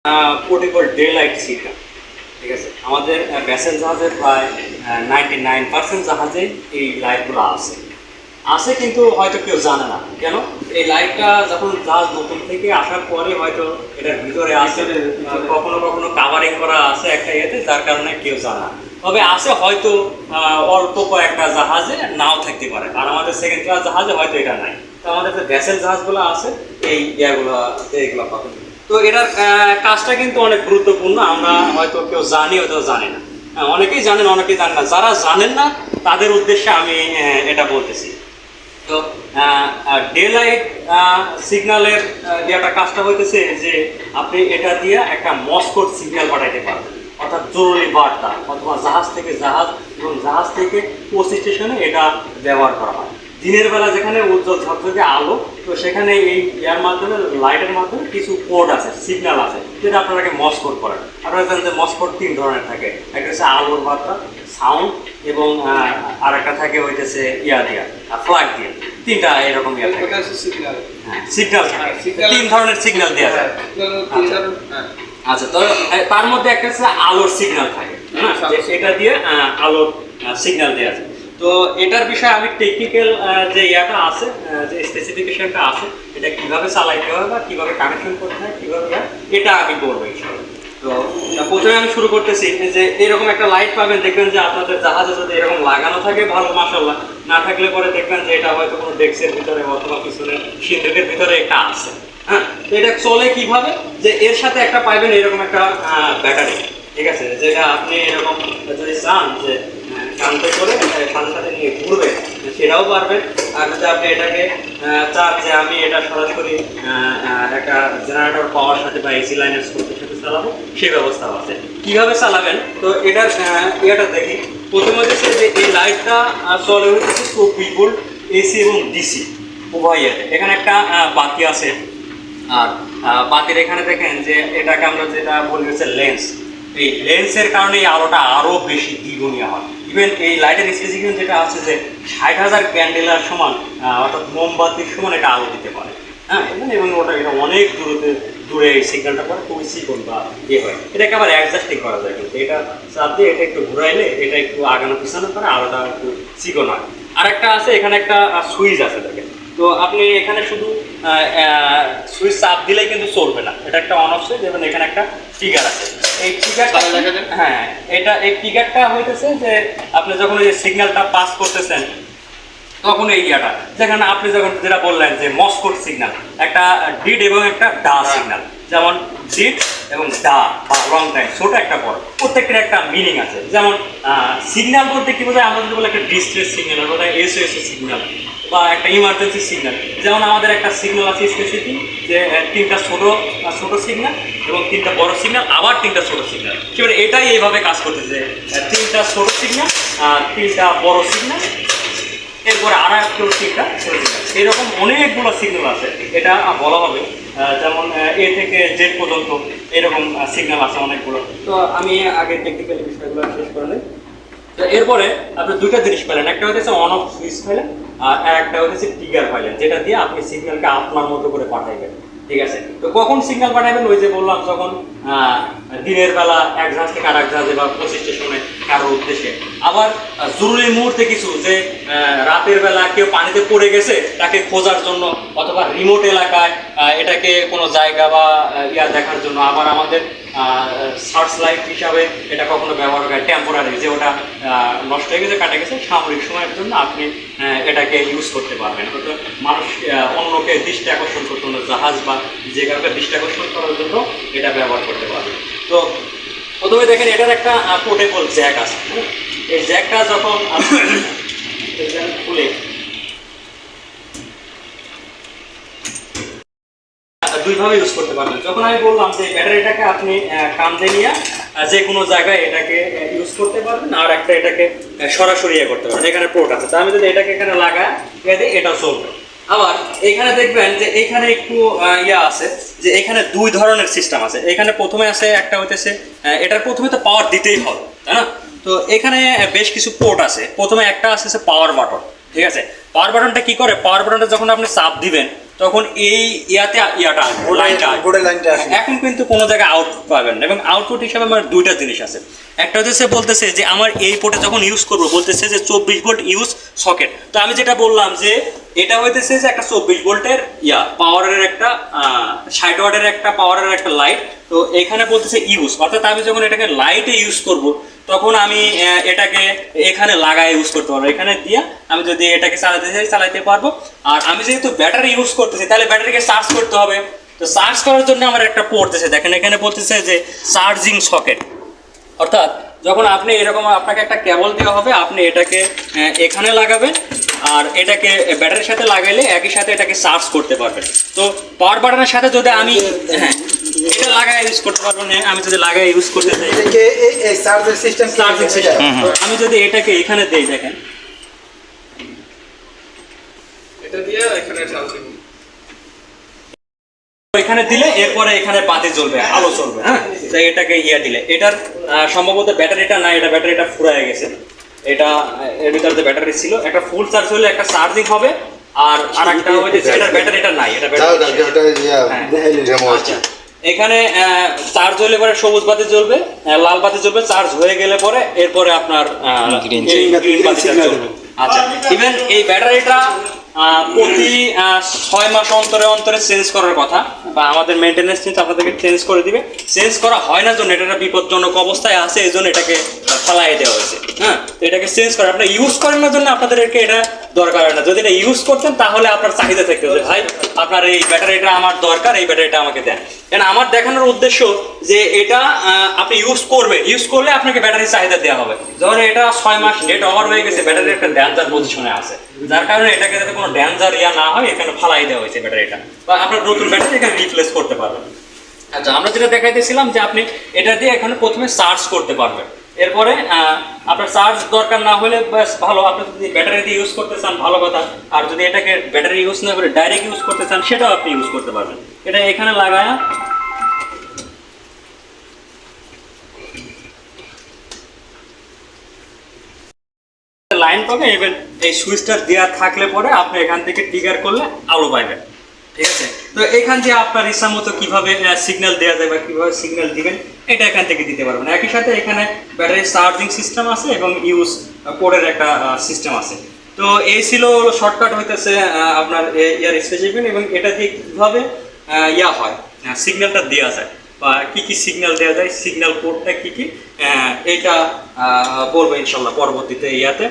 Portable day light system, ঠিক আছে। আমাদের ভেসেল জাহাজের প্রায় 99% জাহাজে এই লাইটগুলো আছে কিন্তু হয়তো কেউ জানে না কেন। এই লাইটটা যখন জাহাজ নতুন থেকে আসার পরে হয়তো এটার ভিতরে আছে, কখনো কখনো কাভারিং করা আছে একটা ইয়েতে, যার কারণে কেউ জানে না। তবে আছে হয়তো অল্প কয়েকটা জাহাজে নাও থাকতে পারে, আর আমাদের সেকেন্ড ক্লাস জাহাজে হয়তো এটা নাই। তো আমাদের যে ভেসেল জাহাজগুলো আছে এই ইয়েগুলো এইগুলো পাবেন। তো এটার কাজটা কিন্তু অনেক গুরুত্বপূর্ণ, আমরা হয়তো কেউ জানি হয়তো জানি না। অনেকেই জানেন অনেকেই জানেন না, যারা জানেন না তাদের উদ্দেশ্যে আমি এটা বলতেছি। তো ডে লাইট সিগন্যালের একটা কাজটা হইতেছে যে আপনি এটা দিয়ে একটা মসকোড সিগন্যাল পাঠাইতে পারবেন, অর্থাৎ জরুরি বার্তা, অথবা জাহাজ থেকে জাহাজ এবং জাহাজ থেকে পোস্ট স্টেশনে এটা ব্যবহার করা হয়। দিনের বেলা যেখানে উজ্জ্বল ঝকঝকে আলো, তো সেখানে এই ইয়ার মাধ্যমে লাইটের মাধ্যমে কিছু কোড আছে, সিগন্যাল আছে, যেটা আপনারাকে মসকোড করেন। আপনারা জানেন যে মসকোড 3 ধরনের থাকে, একটা হচ্ছে আলোর বার্তা, সাউন্ড, এবং আর একটা থাকে হইতেছে ইয়া দিয়া, ফ্ল্যাগ দিয়ে। 3টা এরকম ইয়া থাকে, সিগন্যাল থাকে, 3 ধরনের সিগন্যাল দেওয়া যায়। আচ্ছা, তো তার মধ্যে একটা হচ্ছে আলোর সিগন্যাল থাকে, হ্যাঁ, এটা দিয়ে আলোর সিগন্যাল দেওয়া যায়। তো এটার বিষয়ে আমি টেকনিক্যাল যে ইয়াটা আছে, যে স্পেসিফিকেশনটা আছে, এটা কিভাবে চালাইতে হয় বা কিভাবে কানেকশন করতে হয়, কিভাবে এটা আমি বলবো ইনশাআল্লাহ। তো প্রথমে আমি শুরু করতেছি যে এরকম একটা লাইট পাবেন, দেখবেন যে আপনাদের জাহাজে যদি এরকম লাগানো থাকে ভালো, মাশাআল্লাহ। না থাকলে পরে দেখবেন যে এটা হয়তো কোনো ডেস্কের ভিতরে অথবা পিছনে সিন্ধুকের ভিতরে এটা আছে। হ্যাঁ, তো এটা চলে কিভাবে, যে এর সাথে একটা পাইবেন এরকম একটা ব্যাটারি, ঠিক আছে, যেটা আপনি এরকম যদি চান যে কানতে করে সাথে সাথে নিয়ে ঘুরবে, সেটাও পারবেন। আর যদি আপনি এটাকে চান যে আমি এটা সরাসরি একটা জেনারেটর পাওয়ার সাথে বা এসি লাইনের স্রোতের সাথে চালাবো, সেই ব্যবস্থাও আছে। কীভাবে চালাবেন, তো এটার ইয়েটা দেখি। প্রথমে হচ্ছে যে এই লাইটটা চলে হচ্ছে 24 ভোল্ট এসি এবং ডিসি উভয় ইয়েতে। এখানে একটা বাতি আছে, আর বাতির এখানে দেখেন যে এটাকে আমরা যেটা বলি হচ্ছে লেন্স। এই লেন্সের কারণে এই আলোটা আরও বেশি দ্বিগুণীয় হয়। ইভেন এই লাইটের স্পেসিফিকেশন যেটা আছে যে 60,000 ক্যান্ডেলার সমান, অর্থাৎ মোমবাতির সমান এটা আলো দিতে পারে। হ্যাঁ, এবং ওটা এটা অনেক দূরে এই সিগন্যালটা পরে খুবই চিকন বা ইয়ে হয়। এটাকে আবার অ্যাডজাস্টিং করা যায়, কিন্তু এটা চাপ দিয়ে এটা একটু ঘুরাইলে এটা একটু আগানো পিছানো করে আলোটা একটু চিকন হয়। আর একটা আছে, এখানে একটা সুইচ আছে দেখেন। তো আপনি এখানে শুধু সুইচ চাপ দিলেই কিন্তু চলবে না, এটা একটা অন অফ সুইচ, এবং এখানে একটা ট্রিগার আছে। এই ট্রিগারটা, হ্যাঁ, এই ট্রিগারটা হইতেছে যে আপনি যখন এই সিগন্যালটা পাস করতেছেন তখন এই ইয়াটা, যেখানে আপনি যখন যেটা বললেন যে মসকোড সিগন্যাল, একটা ডিড এবং একটা ডা সিগন্যাল, যেমন ডিড এবং ডা বা লং টাইম, ছোট একটা বড়, প্রত্যেকটার একটা মিনিং আছে। যেমন সিগন্যাল বলতে কি বোঝায়, আমরা যদি বলি একটা ডিস্ট্রেস সিগন্যাল, ওটা এসওএস সিগন্যাল বা একটা ইমার্জেন্সি সিগন্যাল। যেমন আমাদের একটা সিগন্যাল আছে স্পেসিফিক, যে 3টা ছোট সিগন্যাল এবং 3টা বড় সিগন্যাল, আবার 3টা ছোট সিগন্যাল। সেবারে এটাই এইভাবে কাজ করতেছে, 3টা ছোট সিগন্যাল আর 3টা বড় সিগন্যাল, এরপরে আর একটা 3টা ছোট সিগন্যাল। এরকম অনেকগুলো সিগন্যাল আছে, এটা বলা হবে। যেমন এ থেকে জেড পর্যন্ত এরকম সিগন্যাল আছে অনেকগুলো। তো আমি আগে টেকনিক্যালি বিষয়গুলো শেষ করে নিই। তো এরপরে আপনি 2টা জিনিস পেলেন, একটা হচ্ছে অন অফ সুইচ পেলেন, আর একটা হচ্ছে ট্রিগার পাইলেন, যেটা দিয়ে আপনি সিগন্যালকে আপনার মতো করে পাঠাইবেন, ঠিক আছে। তো কখন সিগন্যাল পাঠাবেন, ওই যে বললাম, যখন দিনের বেলা এক জাহাজ থেকে আরেক জাহাজে বা পোস্ট স্টেশনে কারোর উদ্দেশ্যে। আবার জরুরি মুহূর্তে কিছু, যে রাতের বেলা কেউ পানিতে পড়ে গেছে তাকে খোঁজার জন্য, অথবা রিমোট এলাকায় এটাকে কোনো জায়গা বা ইয়া দেখার জন্য। আবার আমাদের সার্চ লাইট হিসাবে এটা কখনো ব্যবহার করে টেম্পোরারি, যে ওটা নষ্ট হয়ে গেছে, কাটে গেছে, সাময়িক সময়ের জন্য আপনি এটাকে ইউজ করতে পারবেন। অর্থাৎ মানুষ অন্যকে দৃষ্টি আকর্ষণ করতে, অন্য জাহাজ বা যে কাউকে দৃষ্টি আকর্ষণ করার জন্য এটা ব্যবহার করতে পারবেন। তো প্রথমে দেখেন এটার একটা পোর্টেবল জ্যাক আছে। এই জ্যাকটা যখন খুলে দুইভাবে ইউজ করতে পারবেন। যখন আমি বললাম যে ব্যাটারিটাকে আপনি কান্দে নিয়ে যে কোনো জায়গায় এটাকে ইউজ করতে পারবেন, আর একটা এটাকে সরাসরি ইয়ে করতে পারবেন। এখানে পোর্ট আছে, তো আমি যদি এটাকে এখানে লাগাই এটা চলবে। আবার এখানে দেখবেন যে এখানে একটু ইয়া আছে, যে এখানে 2 ধরনের সিস্টেম আছে। এখানে প্রথমে আছে একটা হইতেছে, এটার প্রথমে তো পাওয়ার দিতেই হবে, তাই না? তো এখানে বেশ কিছু পোর্ট আছে। প্রথমে একটা আছে পাওয়ার বাটন, ঠিক আছে। পাওয়ার বাটনটা কি করে, পাওয়ার বাটনটা যখন আপনি চাপ দিবেন তখন এই ইয়াটা লাইনটা এখন কিন্তু কোনো জায়গায় আউটপুট পাবেন না। এবং আউটপুট হিসাবে আমার দুইটা জিনিস আছে। একটা হচ্ছে বলতেছে যে আমার এই পোর্টে যখন ইউজ করবো বলতেছে যে 24 ভোল্ট ইউজ সকেট। তো আমি যেটা বললাম যে এটা হইতেছে যে একটা 24 ভোল্টের পাওয়ারের একটা 60 ওয়াটের একটা পাওয়ারের একটা লাইট। তো এখানে বলতেছে ইউজ, অর্থাৎ আমি যখন এটাকে লাইটে ইউজ করব তখন আমি এটাকে এখানে লাগায় ইউজ করতে পারবো। এখানে দিয়ে আমি যদি এটাকে চালাতে চাই চালাতে পারবো। আর আমি যেহেতু ব্যাটারি ইউজ করতেছি তাহলে ব্যাটারিকে চার্জ করতে হবে। তো চার্জ করার জন্য আমার একটা পোর্ট দিয়েছে, দেখেন এখানে বলতেছে যে চার্জিং সকেট। অর্থাৎ যখন আপনি এরকম আপনাকে একটা কেবল দেওয়া হবে, আপনি এটাকে এখানে লাগাবেন আর এটাকে ব্যাটারির সাথে লাগাইলে একই সাথে এটাকে চার্জ করতে পারবেন। তো পাওয়ার বাটনের সাথে যদি আমি এটা লাগাই ইউজ করতে পারবো না, আমি যদি লাগাই ইউজ করতে চাই চার্জিং সিস্টেম আমি যদি এটাকে এখানে দেই, দেখেন এটা দিয়ে এখানে চার্জিং এখানে দিলে এরপরে এখানে বাতি জ্বলবে, আলো চলবে। হ্যাঁ, তাই এটাকে দিলে এটার সম্ভবত ব্যাটারিটা না, এটা ব্যাটারিটা ফুরায় গেছে। এটা এর ভিতরে যে ব্যাটারি ছিল একটা ফুল চার্জ হলে একটা চার্জিং হবে, আর আরেকটা হইছে এটা ব্যাটারিটা নাই, এটা ব্যাটারি। এখানে চার্জ হলে পরে সবুজ বাতি জ্বলবে, লাল বাতি জ্বলবে, চার্জ হয়ে গেলে পরে এরপরে আপনার গ্রিন বাতিটা জ্বলবে। আচ্ছা, ইভেন এই ব্যাটারিটা প্রতি 6 মাস অন্তরে অন্তরে চেঞ্জ করার কথা, বা আমাদের মেনটেন্যান্স কিন্তু আপনাদেরকে চেঞ্জ করে দিবে। চেঞ্জ করা হয় না জন্য এটা বিপজ্জনক অবস্থায় আছে, এই জন্য এটাকে ফালাই দেওয়া হয়েছে। হ্যাঁ, তো এটাকে চেঞ্জ করে আপনারা ইউজ করেন না জন্য আপনাদেরকে এটা দরকার হয় না। যদি এটা ইউজ করতেন তাহলে আপনার চাহিদা থাকতে হবে, ভাই আপনার এই ব্যাটারিটা আমার দরকার, এই ব্যাটারিটা আমাকে দেন। কেন আমার দেখানোর উদ্দেশ্য যে এটা আপনি ইউজ করবেন, ইউজ করলে আপনাকে ব্যাটারির চাহিদা দেওয়া হবে। যখন এটা 6 মাস ডেট ওভার হয়ে গেছে, ব্যাটারি একটা ড্যাঞ্জার পজিশনে আছে, যার কারণে এটাকে যাতে কোনো ড্যাঞ্জার না হয় এখানে ফালাই দেওয়া হয়েছে ব্যাটারিটা, বা আপনার নতুন ব্যাটারি এখানে রিপ্লেস করতে পারবেন। আচ্ছা, আমরা যেটা দেখাইতেছিলাম যে আপনি এটা দিয়ে এখানে প্রথমে চার্জ করতে পারবেন। এরপরে আপনার চার্জ দরকার না হলে বেশ ভালো, আপনি যদি ব্যাটারি দিয়ে ইউজ করতে চান ভালো কথা, আর যদি এটাকে ব্যাটারি ইউজ না করে ডাইরেক্ট ইউজ করতে চান সেটাও আপনি ইউজ করতে পারবেন। এটা এখানে লাগায়া লাইন পাবে। এবার এই সুইচটা দেওয়া থাকলে পরে আপনি এখান থেকে ট্রিগার করলে আলো পাবেন। ঠিক আছে, তো এখান থেকে আপনার ইচ্ছা মতো কীভাবে সিগন্যাল দেওয়া যায় বা কীভাবে সিগন্যাল দিবেন এটা এখান থেকে দিতে পারবেন। একই সাথে এখানে ব্যাটারি চার্জিং সিস্টেম আছে এবং ইউজ কোডের একটা সিস্টেম আছে। তো এই ছিল শর্টকাট হইতেছে আপনার ইয়ার স্পেসিফিক, এবং এটা দিয়ে কীভাবে হয় সিগন্যালটা দেওয়া যায় বা কী কী সিগন্যাল দেওয়া যায়, সিগন্যাল কোডটা কী কী, এইটা বলবো ইনশাল্লাহ পরবর্তীতে ইয়াতে।